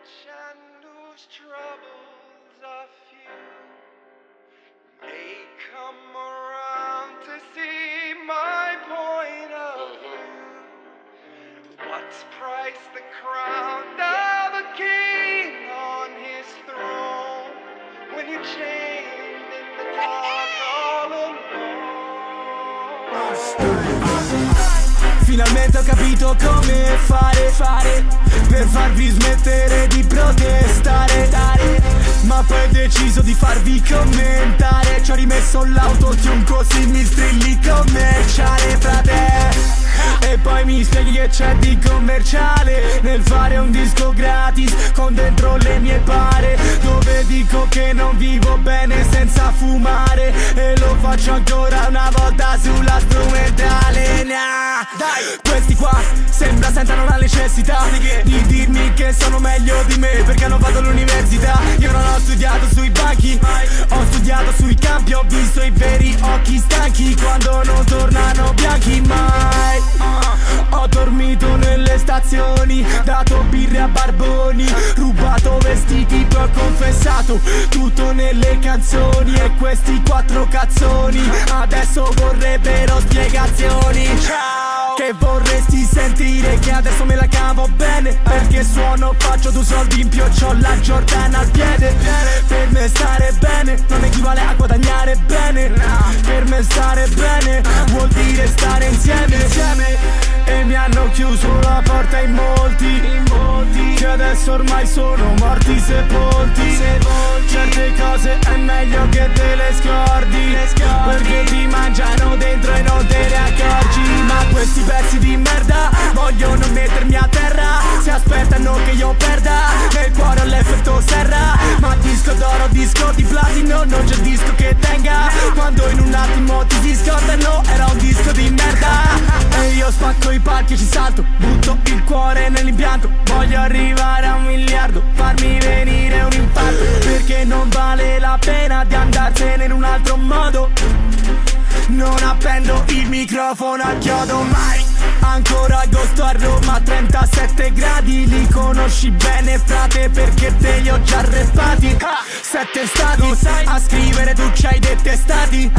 rich and whose troubles are few may come around to see my point of view. What's price the crown of a king on his throne when you're chained in the dark all alone? Finalmente ho capito come fare per farvi smettere di protestare, ma poi ho deciso di farvi commentare. Ci ho rimesso l'autotune così mi strilli commerciale, frate. E poi mi spieghi che c'è di commerciale nel fare un disco gratis con dentro le mie pare, dove dico che non vivo bene senza fumare, e lo faccio ancora una volta sulla strumentale. Nah. Dai, questi qua sembra sentano la necessità di dirmi che sono meglio di me perché non vado all'università. Io non ho studiato sui banchi, ho studiato sui campi, ho visto i veri occhi stanchi quando non tornano bianchi mai. Ho dormito nelle stazioni, dato birre a barboni, rubato vestiti, poi ho confessato tutto nelle canzoni. E questi quattro cazzoni adesso vorrebbero spiegazioni. Ciao! Che vorresti sentire che adesso me la cavo bene, perché suono, faccio 2 soldi in più, c'ho la Jordan al piede. Per me stare bene non equivale a guadagnare bene. Per me stare bene vuol dire stare insieme. E mi hanno chiuso la porta in molti, che adesso ormai sono morti sepolti. Certe cose è meglio che te le scordi, perché ti mangiano dentro e non te ne accorgi. Ma questi pezzi di merda vogliono mettermi a terra, si aspettano che io perda, nel cuore ho l'effetto serra. Ma disco d'oro, disco di platino, non c'è disco che tenga, quando in un attimo ti scordano era un disco di merda. E io spacco i palchi, ci salto, butto il cuore nell'impianto. Voglio arrivare a 1 miliardo, farmi venire un infarto, perché non vale la pena di andarsene in un altro modo. Non appendo il microfono a chiodo mai. Ancora agosto a Roma, 37 gradi, li conosci bene frate perché te li ho già rappati. 7 stati a scrivere, tu c'hai detestati.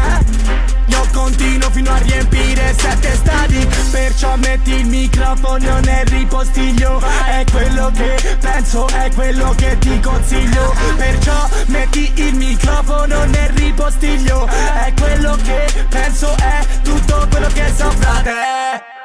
Io continuo fino a riempire 7 stadi, perciò metti il microfono nel ripostiglio. È quello che penso, è quello che ti consiglio. Perciò metti il microfono nel ripostiglio. È quello che penso, è tutto quello che so frate.